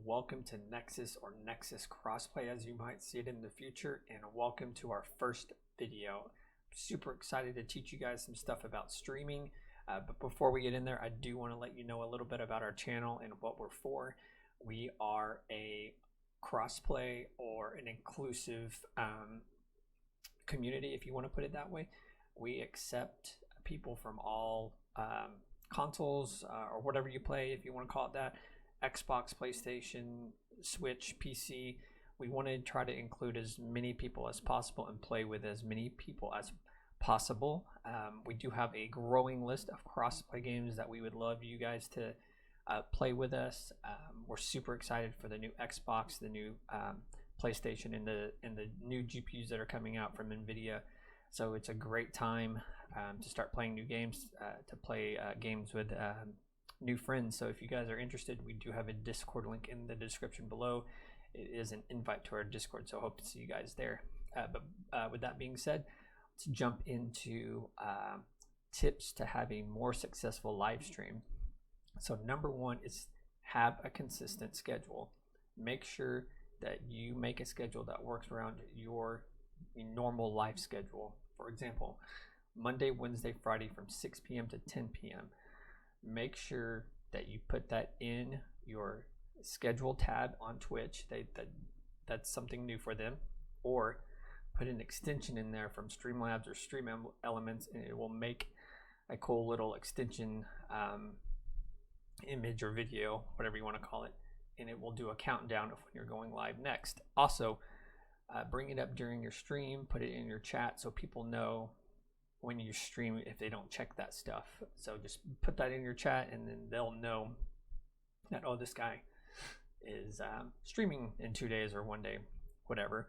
welcome to NeXuS or NeXuS Crossplay as you might see it in the future, and welcome to our first video. Super excited to teach you guys some stuff about streaming, but before we get in there, I do want to let you know a little bit about our channel and what we're for. We are a crossplay or an inclusive community, if you want to put it that way. We accept people from all consoles or whatever you play, if you want to call it that. Xbox, PlayStation, Switch, PC. We want to try to include as many people as possible and play with as many people as possible. We do have a growing list of crossplay games that we would love you guys to play with us. We're super excited for the new Xbox, the new PlayStation, and the new GPUs that are coming out from NVIDIA. So it's a great time to start playing new games, to play games with new friends. So if you guys are interested, we do have a Discord link in the description below. It is an invite to our Discord, so I hope to see you guys there. But with that being said, let's jump into tips to have a more successful live stream. So number one is have a consistent schedule. Make sure that you make a schedule that works around your normal life schedule. For example, Monday, Wednesday, Friday from 6 p.m. to 10 p.m. Make sure that you put that in your schedule tab on Twitch. That's something new for them. Or put an extension in there from Streamlabs or Stream Elements, and it will make a cool little extension image or video, whatever you want to call it, and it will do a countdown of when you're going live next. Also, bring it up during your stream, put it in your chat so people know when you stream if they don't check that stuff. So just put that in your chat, and then they'll know that, oh, this guy is streaming in 2 days or 1 day, whatever.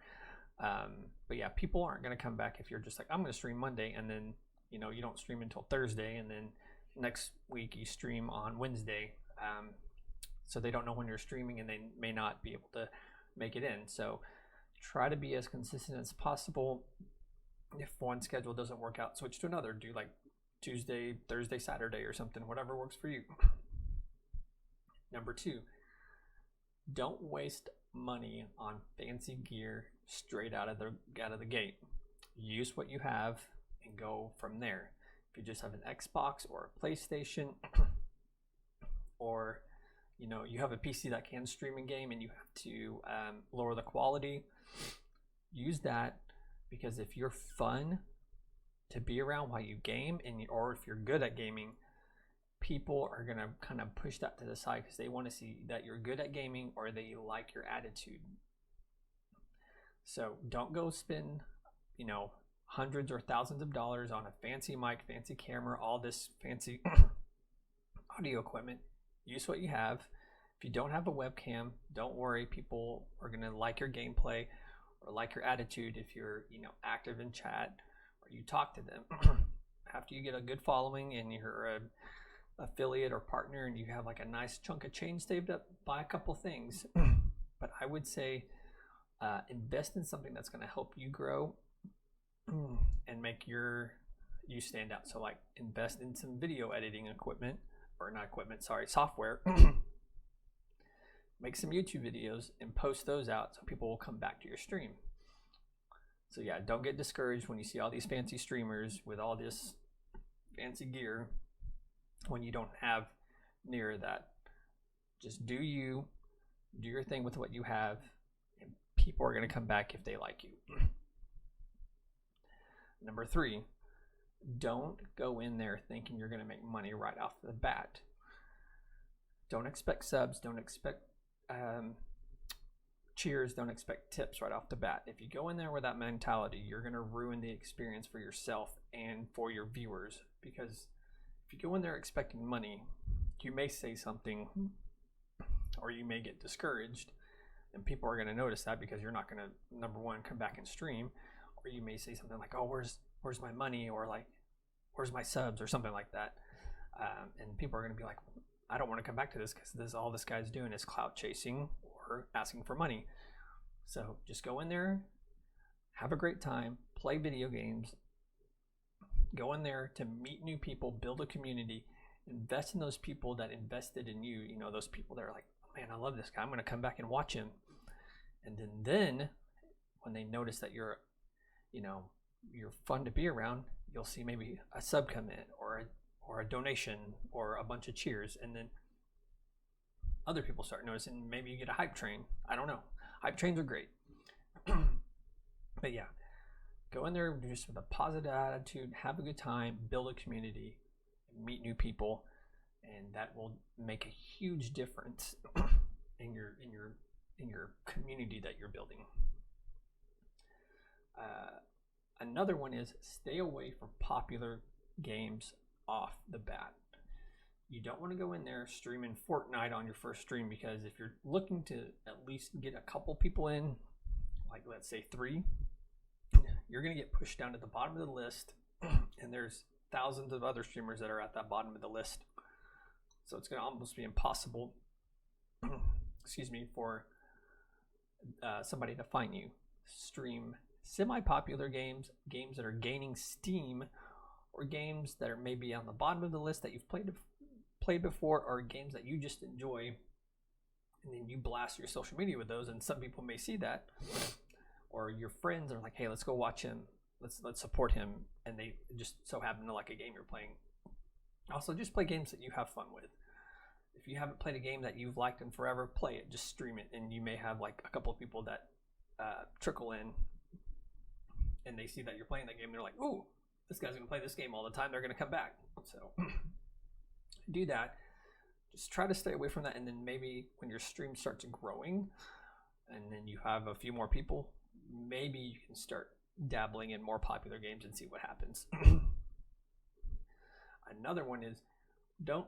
But yeah, people aren't going to come back if you're just like, I'm going to stream Monday, and then you don't stream until Thursday, and then next week you stream on Wednesday. So they don't know when you're streaming, and they may not be able to make it in. So try to be as consistent as possible. If one schedule doesn't work out, switch to another. Do like Tuesday, Thursday, Saturday, or something, whatever works for you. Number two, don't waste money on fancy gear straight out of the gate. Use what you have and go from there. If you just have an Xbox or a PlayStation, or you have a PC that can stream a game and you have to lower the quality, use that. Because if you're fun to be around while you game, or if you're good at gaming, people are gonna kind of push that to the side because they want to see that you're good at gaming or they like your attitude. So don't go spend hundreds or thousands of dollars on a fancy mic, fancy camera, all this fancy audio equipment. Use what you have. If you don't have a webcam, don't worry, people are gonna like your gameplay or like your attitude if you're active in chat or you talk to them. After you get a good following and you're an affiliate or partner and you have like a nice chunk of change saved up, buy a couple things. But I would say invest in something that's going to help you grow and make you stand out. So like invest in some video editing equipment, or not equipment, sorry, software. Make some YouTube videos and post those out so people will come back to your stream. So yeah, don't get discouraged when you see all these fancy streamers with all this fancy gear when you don't have near that. Just do your thing with what you have, and people are going to come back if they like you. Number three, don't go in there thinking you're going to make money right off the bat. Don't expect subs, don't expect cheers, don't expect tips right off the bat. If you go in there with that mentality, you're going to ruin the experience for yourself and for your viewers. Because if you go in there expecting money, you may say something or you may get discouraged, and people are going to notice that because you're not going to, number one, come back and stream. Or you may say something like, oh, where's my money, or like, where's my subs, or something like that. And people are going to be like, I don't want to come back to this because all this guy's doing is clout chasing or asking for money. So just go in there, have a great time, play video games, go in there to meet new people, build a community, invest in those people that invested in you. Those people that are like, man, I love this guy. I'm going to come back and watch him. And then when they notice that you're fun to be around, you'll see maybe a sub come in or a donation or a bunch of cheers. And then other people start noticing. Maybe you get a hype train. I don't know. Hype trains are great. But yeah, go in there just with a positive attitude, have a good time, build a community, meet new people, and that will make a huge difference in your community that you're building. Another one is stay away from popular games off the bat. You don't want to go in there streaming Fortnite on your first stream, because if you're looking to at least get a couple people in, like let's say 3, you're going to get pushed down to the bottom of the list, and there's thousands of other streamers that are at that bottom of the list. So it's going to almost be impossible, for somebody to find you. Stream semi-popular games that are gaining steam, or games that are maybe on the bottom of the list that you've played before, or games that you just enjoy, and then you blast your social media with those, and some people may see that, or your friends are like, hey, let's go watch him, let's support him, and they just so happen to like a game you're playing. Also, just play games that you have fun with. If you haven't played a game that you've liked in forever, play it, just stream it, and you may have like a couple of people that trickle in, and they see that you're playing that game, and they're like, ooh, this guy's gonna play this game all the time, they're gonna come back. So do that. Just try to stay away from that, and then maybe when your stream starts growing and then you have a few more people, maybe you can start dabbling in more popular games and see what happens. Another one is don't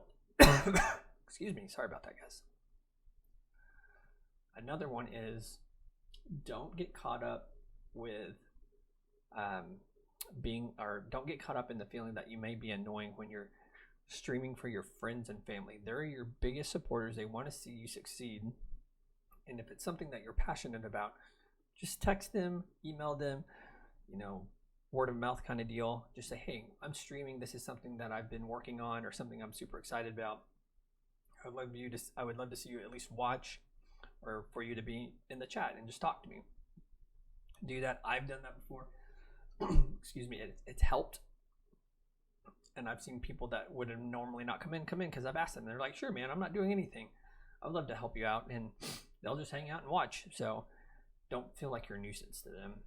excuse me, sorry about that, guys. Another one is don't get caught up with don't get caught up in the feeling that you may be annoying when you're streaming for your friends and family. They're your biggest supporters. They want to see you succeed. And if it's something that you're passionate about, just text them, email them, word of mouth kind of deal. Just say, hey, I'm streaming. This is something that I've been working on, or something I'm super excited about. I would love to see you at least watch, or for you to be in the chat and just talk to me. Do that. I've done that before. Excuse me. It's helped. And I've seen people that would have normally not come in because I've asked them. They're like, sure, man, I'm not doing anything. I would love to help you out. And they'll just hang out and watch. So don't feel like you're a nuisance to them.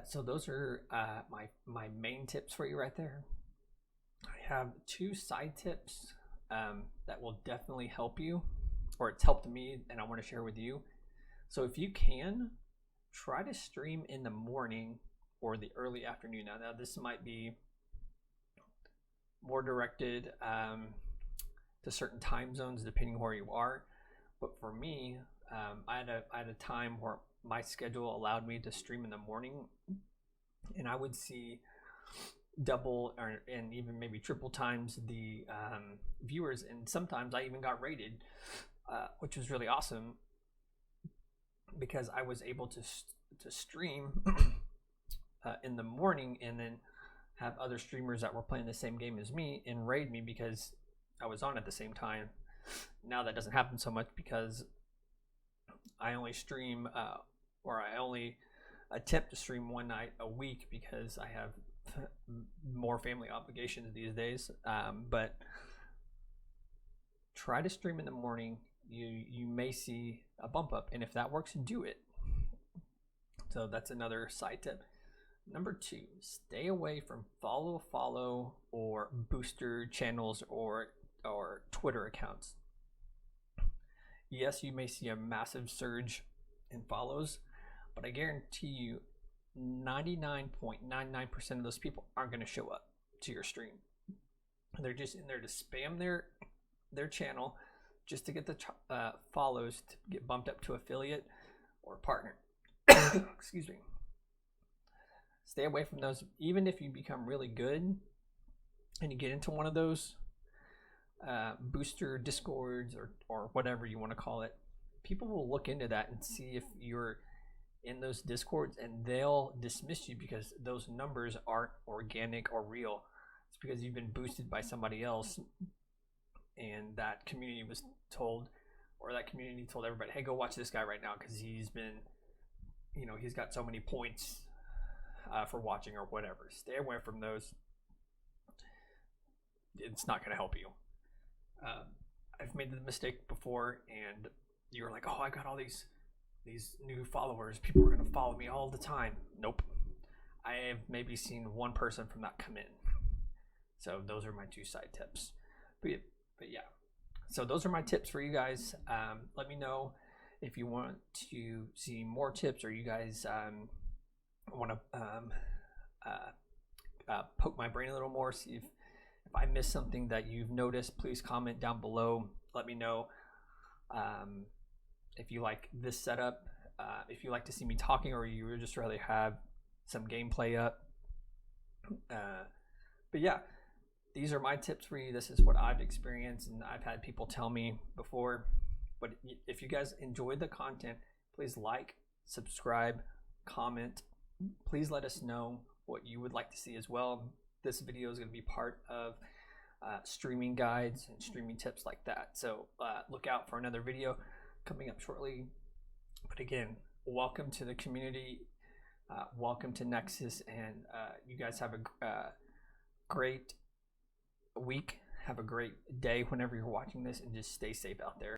So those are my main tips for you right there. I have 2 side tips that will definitely help you, or it's helped me, and I want to share with you. So if you can, try to stream in the morning or the early afternoon. Now this might be more directed to certain time zones depending where you are. But for me, I had a time where my schedule allowed me to stream in the morning, and I would see double and even maybe triple times the viewers, and sometimes I even got rated, which was really awesome, because I was able to stream in the morning and then have other streamers that were playing the same game as me and raid me because I was on at the same time. Now that doesn't happen so much because I only stream or I only attempt to stream one night a week because I have more family obligations these days. But try to stream in the morning. You may see a bump up, and if that works, do it. So that's another side tip. Number 2, stay away from follow or booster channels or Twitter accounts. Yes, you may see a massive surge in follows, but I guarantee you 99.99% of those people aren't going to show up to your stream. They're just in there to spam their channel just to get the follows to get bumped up to affiliate or partner. Excuse me. Stay away from those. Even if you become really good and you get into one of those booster discords or whatever you want to call it, people will look into that and see if you're in those discords, and they'll dismiss you because those numbers aren't organic or real. It's because you've been boosted by somebody else, and that community was told, or that community told everybody, hey, go watch this guy right now because he's been, he's got so many points for watching or whatever. Stay away from those. It's not going to help you. I've made the mistake before, and you're like, oh, I got all these new followers. People are going to follow me all the time. Nope. I have maybe seen one person from that come in. So those are my 2 side tips. But yeah. So those are my tips for you guys. Let me know if you want to see more tips, or you guys want to poke my brain a little more, see if I missed something that you've noticed. Please comment down below. Let me know if you like this setup, if you like to see me talking, or you would just rather have some gameplay up. But yeah, these are my tips for you. This is what I've experienced, and I've had people tell me before. But if you guys enjoyed the content, please like, subscribe, comment. Please let us know what you would like to see as well. This video is going to be part of streaming guides and streaming tips like that. So look out for another video coming up shortly. But again, welcome to the community. Welcome to NeXuS, and you guys have a great week. Have a great day whenever you're watching this, and just stay safe out there.